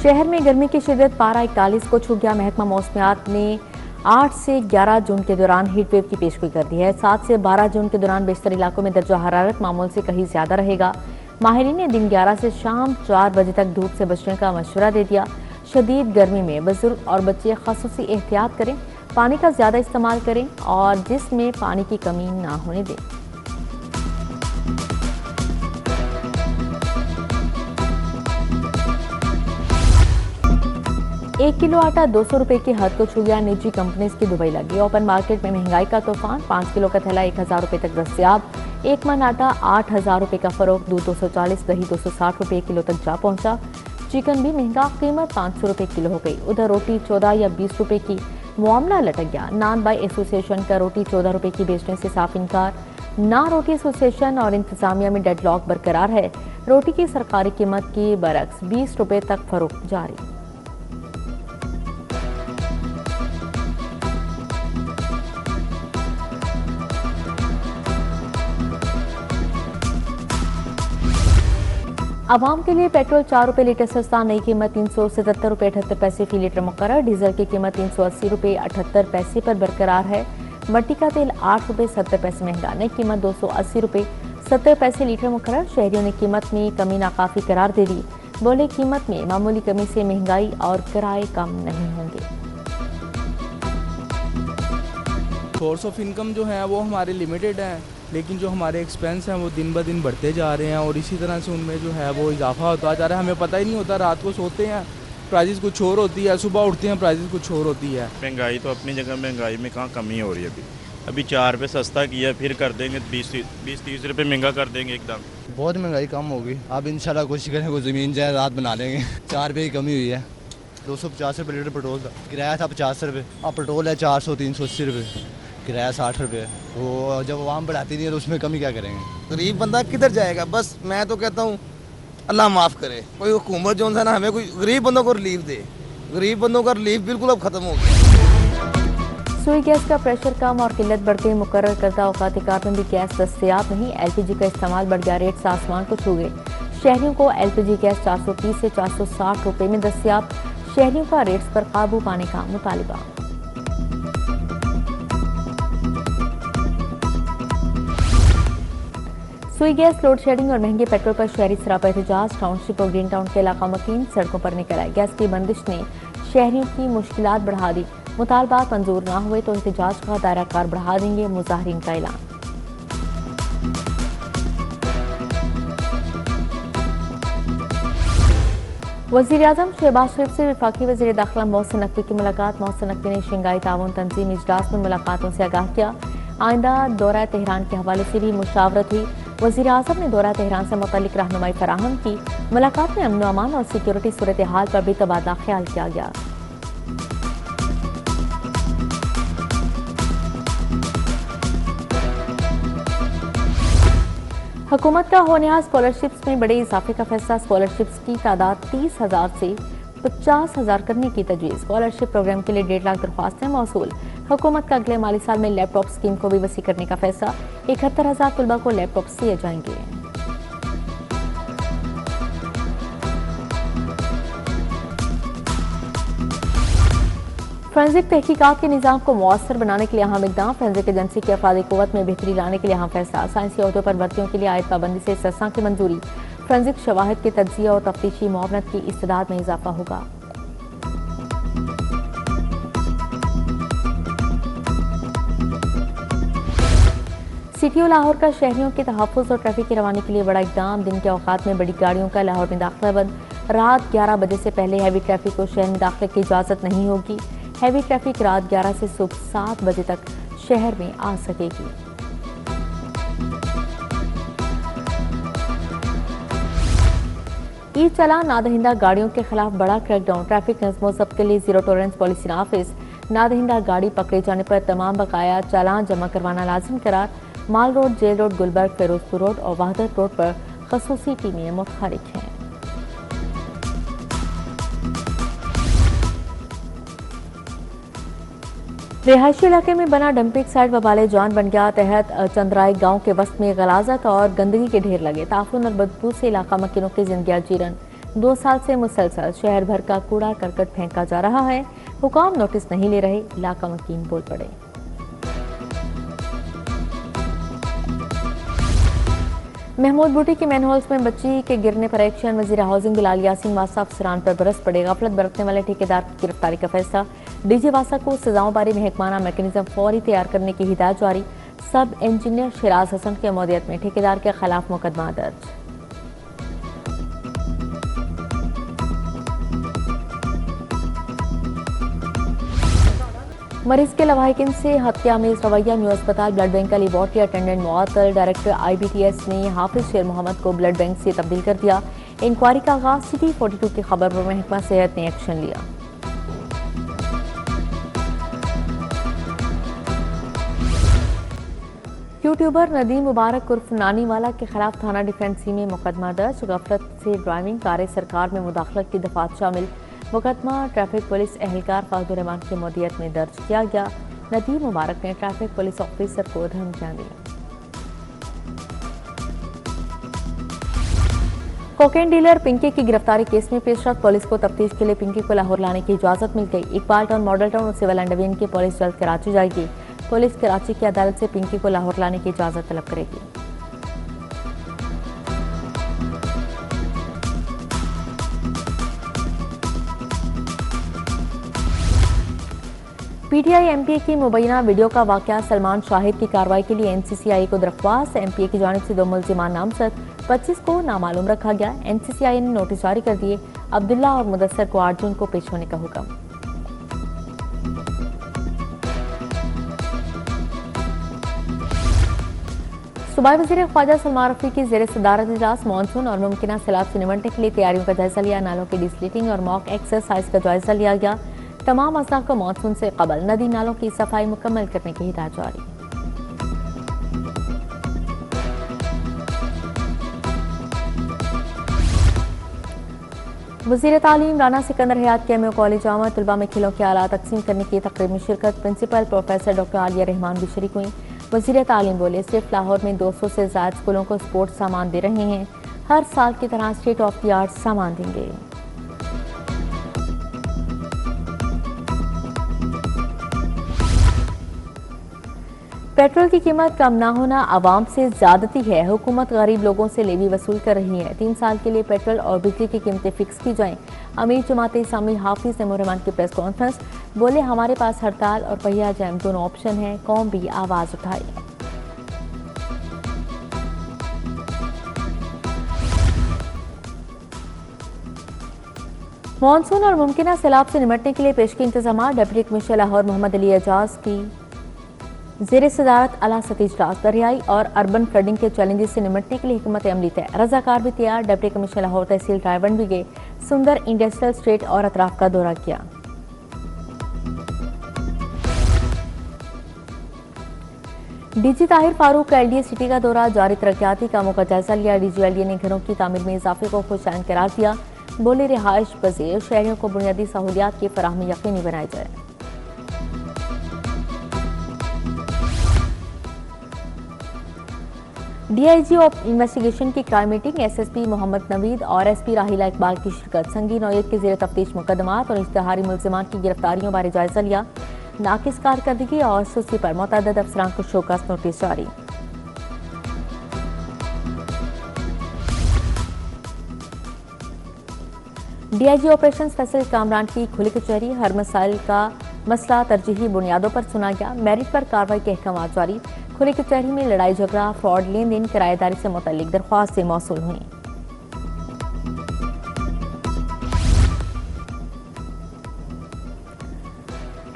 शहर में गर्मी की शिद्दत पारा 41 को छू गया। महकमा मौसमियात ने 8 से 11 जून के दौरान हीट वेव की पेशगोई कर दी है। 7 से 12 जून के दौरान बेशतर इलाकों में दर्जा हरारत मामूल से कहीं ज्यादा रहेगा। माहिरीन ने दिन 11 से शाम 4 बजे तक धूप से बचने का मशवरा दे दिया। शदीद गर्मी में बुजुर्ग और बच्चे खासूसी एहतियात करें, पानी का ज्यादा इस्तेमाल करें और जिस्म में पानी की कमी ना होने दें। 1 किलो आटा 200 रुपए की हद को छू गया। निजी कंपनीज की दुबई लगी। ओपन मार्केट में महंगाई का तूफान। 5 किलो का थैला 1000 रुपए तक दस्तयाब। 1 मन आटा 8000 रुपए का फरोख्त। दूध 240, दही 260 रुपए किलो तक जा पहुंचा। चिकन भी महंगा, कीमत 500 रुपए किलो हो गई। उधर रोटी 14 या 20 रुपए की मामला लटक गया। नान बाई एसोसिएशन का रोटी 14 रुपए की बेचने से साफ इनकार। ना रोटी एसोसिएशन और इंतजामिया में डेडलॉक बरकरार है। रोटी की सरकारी कीमत की बरक्स 20 रुपए तक फरोख्त जारी। आवाम के लिए पेट्रोल 4 रुपए लीटर सस्ता। नई कीमत 377 रुपए 78 पैसे फी लीटर मुकर्रर। डीजल की कीमत 380 रुपए 78 पैसे पर बरकरार है। मट्टी का तेल 8 रुपए 70 पैसे महंगा। नई कीमत 280 रुपए 70 पैसे लीटर मुकर्रर। शहरियों ने कीमत में कमी नाकाफी करार दे दी। बोले कीमत में मामूली कमी से महंगाई और किराए कम नहीं होंगे। सोर्स ऑफ इनकम जो है वो हमारे लिमिटेड है, लेकिन जो हमारे एक्सपेंस हैं वो दिन ब दिन बढ़ते जा रहे हैं और इसी तरह से उनमें जो है वो इजाफा होता जा रहा है। हमें पता ही नहीं होता, रात को सोते हैं प्राइसेस कुछ और होती है, सुबह उठते हैं प्राइसेस कुछ और होती है। महंगाई तो अपनी जगह, महंगाई में कहाँ कमी हो रही है। अभी 4 रुपये सस्ता किया, फिर कर देंगे 20-30 रुपये महंगा कर देंगे एकदम। बहुत महंगाई कम होगी। अब इंशाल्लाह कोशिश करेंगे कोई ज़मीन जायदाद बना लेंगे। 4 रुपये की कमी हुई है। 250 रुपये लीटर पेट्रोल था, किराया था 50 रुपये। अब पेट्रोल है 400-380 रुपये, किराया 60 रुपये। वो जब आवाम बढ़ाती नहीं है तो उसमें कमी क्या करेंगे। गरीब बंदा किधर जाएगा। बस मैं तो कहता हूँ अल्लाह माफ़ करे, कोई हुकूमत जो है ना हमें कोई गरीब बंदों को रिलीफ दे। गरीब बंदों का रिलीफ बिल्कुल अब ख़त्म हो गया। सुई गैस का प्रेशर कम और किल्लत बढ़ते मुकर्रर करदा औकात कार में भी गैस दस्तयाब नहीं। LPG का इस्तेमाल बढ़ गया। रेट आसमान को छू गए। शहरियों को LPG गैस 430 से 460 रुपए में दस्तयाब। शहरियों का रेट्स पर काबू पाने का मुतालिबा। सुई गैस, लोड शेडिंग और महंगे पेट्रोल पर शहरी सरापा एहतजाज। टाउनशिप और ग्रीन टाउन के इलाका मकीन सड़कों पर निकल आए। गैस की बंदिश ने शहरियों की मुश्किलात बढ़ा दी। मुतालबात मंजूर ना हुए तो एहतजाज का दायरा कार बढ़ा देंगे, मुजाहिरीन का ऐलान। वज़ीर-ए-आज़म शहबाज शरीफ से वफाकी वज़ीर दाखिला मोहसिन नकवी की मुलाकात। मोहसिन नकवी ने शंघाई ताउन तंजीम इजलास में मुलाकातों से आगाह किया। आइंदा दौरा तेहरान के हवाले से भी मुशावरत हुई। वज़ीर-ए-आज़म ने दौरा तेहरान से मुतल्लिक रहनुमाई फराहम की। मुलाकात में अमन व अमान और सिक्योरिटी सूरत हाल पर भी तबादला ख्याल किया गया। हुकूमत का होनहार स्कॉलरशिप्स में बड़े इजाफे का फैसला। स्कॉलरशिप्स की तादाद 30,000 से 50,000 करने की तजवीज़। स्कॉलरशिप प्रोग्राम के लिए 1.5 लाख दरख्वास्तें मौसूल। हुकूमत का अगले माली साल में लैपटॉप स्कीम को भी वसी करने का फैसला। 71,000 तलबा को लैपटॉप दिए जाएंगे। फोरेंसिक तहकीकात के निज़ाम को मौसर बनाने के लिए अहम इक़दाम। फोरेंसिक एजेंसी की अफरादी क़ुव्वत में बेहतरी लाने के लिए अहम फैसला। साइंसी अहदों पर भर्तियों के लिए आयद पाबंदी से इस्तिस्ना की मंजूरी। फोरेंसिक शवाहिद के तज्ज़िया और तफ्तीशी मुआवनत की इस्तिदाद में इजाफा होगा। CTO लाहौर का शहरियों के तहफ़्फ़ुज़ और ट्रैफिक की रवानी के लिए बड़ा इक़दाम। दिन के औकात में बड़ी गाड़ियों का लाहौर में दाखिला बंद। रात 11 बजे से पहले हैवी ट्रैफिक को शहर में दाखिले की इजाज़त नहीं होगी। हैवी ट्रैफिक रात 11 से सुबह 7 बजे तक शहर में आ सकेगी। ई चालान नादहिंदा गाड़ियों के खिलाफ बड़ा क्रैकडाउन। ट्रैफिक नज़्म व ज़ब्त के लिए जीरो टॉलरेंस पॉलिसी नाफिज। नादहिंदा गाड़ी पकड़े जाने पर तमाम बकाया चालान जमा करवाना लाजिम करार। Mall Road, Jail Road, Gulberg, Ferozepur Road और वहदत रोड पर खसूसी टीमें मुतहरिक हैं। रिहायशी इलाके में बना डंपिंग साइट वबाले जान बन गया। तहत चंद्राई गांव के वस्त में गलाजत और गंदगी के ढेर लगे। ताफून और बदबू से इलाका मकीनों की जिंदगी जीरन। 2 साल से मुसलसल शहर भर का कूड़ा करकट फेंका जा रहा है, हुकाम नोटिस नहीं ले रहे, इलाका मकीन बोल पड़े। महमूद बूटी की मैनहोल्स में बच्ची के गिरने पर एक्शन। वजीर हाउसिंग बिलाल यासीन वासा अफसरान पर बरस पड़े। गफलत बरतने वाले ठेकेदार की गिरफ्तारी का फैसला। डीजी वासा को सजाओं बारे महकमाना मैकेनिज्म फौरी तैयार करने की हिदायत जारी। सब इंजीनियर शिराज हसन की मौदियत में ठेकेदार के खिलाफ मुकदमा दर्ज। मरीज के लवाहिकिन से हत्यामेज रवैया। न्यू अस्पताल ब्लड बैंक का लेबॉर्ट्री अटेंडेंट मुअत्तल। डायरेक्टर IBTS ने हाफिज शेर मोहम्मद को ब्लड बैंक से तब्दील कर दिया। इंक्वायरी का आगाज। सिटी 42 की खबर पर महकमा सेहत ने एक्शन लिया। यूट्यूबर नदीम मुबारक उर्फ नानी वाला के खिलाफ थाना डिफेंसी में मुकदमा दर्ज। गफलत से ड्राइविंग कार्य सरकार में मुदाखलत की दफात शामिल। मुकदमा ट्रैफिक पुलिस एहलकार फाजुर रहमान की मौदियत में दर्ज किया गया। नदीम मुबारक ने ट्रैफिक पुलिस ऑफिसर को धमकियां दी। कोकेन डीलर पिंकी की गिरफ्तारी केस में पेशरफ। पुलिस को तफ्तीश के लिए पिंकी को लाहौर लाने की इजाजत मिल गई। इकबाल टाउन, मॉडल टाउन और सिविल एंड डिवीजन की पुलिस जल्द कराची जाएगी। पुलिस कराची की अदालत से पिंकी को लाहौर लाने की इजाजत तलब करेगी। PTI MPA की मुबैना वीडियो का वाकया। सलमान शाहिद की कार्रवाई के लिए NCCI को दरख्वास्त। MPA की जानिब से 2 मुल्जिमान नामजद, 25 को नामालूम रखा गया। NCCI ने नोटिस जारी कर दिए। अब्दुल्ला और मुदस्सर को 8 जून को पेश होने का हुक्म। सूबाई वज़ीर ख्वाजा सलमान रफी की ज़ेर सदारत इजलास। मॉनसून और मुमकिन सैलाब से निपटने के लिए तैयारियों का जायजा लिया। नालों की डिसलीटिंग और मॉक एक्सरसाइज का जायजा लिया गया। तमाम अज़ला को मॉनसून से कबल नदी नालों की सफाई मुकम्मल करने की हिदायत जारी। वज़ीर तालीम राना सिकंदर हयात के MA कॉलेज जामा तलबा में खिलों के आला तकसीम करने की तकरीब में शिरकत। Principal professor doctor Aliya Rahman भी शरीक हुई। वज़ीर तालीम बोले, सिर्फ लाहौर में 200 से ज़्यादा स्कूलों को स्पोर्ट्स सामान दे रहे हैं। हर साल की तरह स्टेट ऑफ द आर्ट सामान देंगे। पेट्रोल की कीमत कम ना होना आवाम से ज्यादती है। हुकूमत गरीब लोगों से लेवी वसूल कर रही है। 3 साल के लिए पेट्रोल और बिजली की कीमतें फिक्स की जाएं। अमीर जमात इस्लामी हाफिज तैमूर रहमान की प्रेस कॉन्फ्रेंस। बोले, हमारे पास हड़ताल और पहिया जैम दोनों ऑप्शन है। कौम भी आवाज उठाई। मॉनसून और मुमकिन सैलाब से निपटने के लिए पेशगी इंतजाम। डिप्टी कमिश्नर लाहौर मोहम्मद अली एजाज की ज़ेर सदारत आला सतही इजलास। दरियाई और अर्बन फ्लडिंग के चैलेंजेस से निपटने के लिए हिकमत अमली तय। रजाकार भी तैयार। डिप्टी कमिश्नर लाहौर तहसील रायबंद भी गए। सुंदर इंडस्ट्रियल स्टेट और अतराफ का दौरा किया। डीजी ताहिर फारूक का LDA सिटी का दौरा। जारी तरक्याती कामों का जायजा लिया। DG LDA ने घरों की तामीर में इजाफे को खुशआइन करार दिया। बोले, रिहाइश पजीर शहरियों को बुनियादी सहूलियात की फराहमी यकीनी बनाई जाए। DIG ऑफ इन्वेस्टिगेशन की crime meeting. SSP Mohammad Naveed और SP राहिला इकबाल की शिरकत। संगीन नौयत के ज़ेर तफ्तीश मुकदमात और इश्तिहारी मुल्जिमान की गिरफ्तारियों बारे जायजा लिया। नाकिस कारकर्दगी और सुस्ती पर मुतअद्दिद अफसरान को शोकस नोटिस जारी। DIG ऑपरेशन फैसल कामरान की खुली कचहरी। हर मसाइल का मसला तरजीही बुनियादों पर सुना गया। मेरिट पर कार्रवाई के अहकाम जारी। खुली कचहरी में लड़ाई झगड़ा, फ्रॉड, लेन देन, किराएदारी से मुतल्लिक दरख्वास्त से मौसूल हुई।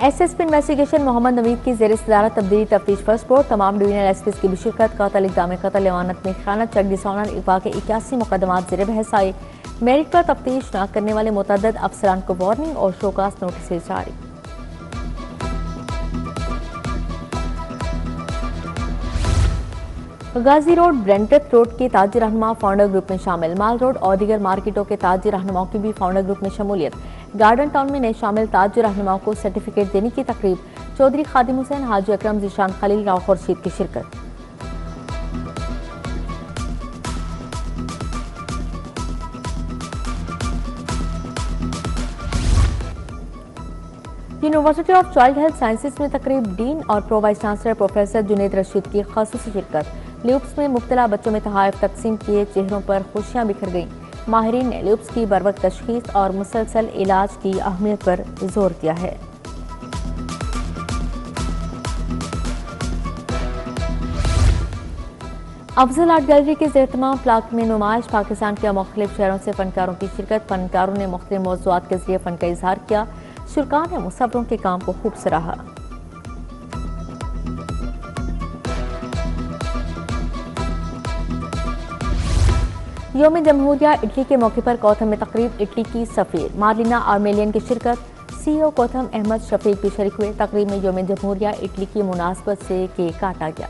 SSP इन्वेस्टिगेशन मोहम्मद नवीद की ज़ेर सदारत तब्दीली तफ्तीश फर्स्ट बोर्ड। तमाम डिवीजनल SPs की भी शिरकत। कातिल इक़दाम कत्ल, एवानत में खयानत, चक डिसऑनर, अगवा के 81 मुकदमात ज़ेर बहस आए। मेरिट पर तफ्तीश न करने वाले मुतअद्दिद अफसरान को वार्निंग और शोकास नोटिस जारी। गाजी रोड ब्रेंटथ रोड के ताजिर रहनुमा फाउंडर ग्रुप में शामिल। माल रोड और दीगर मार्केटों के ताजिर रहनुमाओं की भी फाउंडर ग्रुप में शमूलियत। गार्डन टाउन में नए शामिल ताजिर रहनुमाओं को सर्टिफिकेट देने की तकरीब। चौधरी खादिम हुसैन, हाजी अकरम, जीशान खलील, राव खुर्शीद की शिरकत। University of child health sciences में तकरीब डीन और pro vice chancellor professor Junaid Rashid की खासूसी शिरकत। ल्यूप्स में मुब्तला बच्चों में तहाइफ तकसीम किए, चेहरों पर खुशियां बिखर गईं। माहिरीन ने ल्यूप्स की बरवक्त तशखीस और मुसलसल इलाज की अहमियत पर जोर दिया है। अफजल आर्ट गैलरी के ज़ेर-ए-तमाम प्लाट में नुमाइश। पाकिस्तान के मुख्तलिफ शहरों से फनकारों की शिरकत। फनकारों ने मुख्तलिफ मौज़ूआत के जरिए फन का इजहार किया। शुरका ने मुसव्विरों के काम को खूब सराहा। यौम जमहूरिया इटली के मौके पर कोथम में तकरीब। इटली की सफीर मार्लिना आर्मेलियन की शिरकत। CEO कोथम अहमद शफीक भी शरीक हुए। तकरीब में यौम जमहूरिया इटली की मुनासबत से केक काटा गया।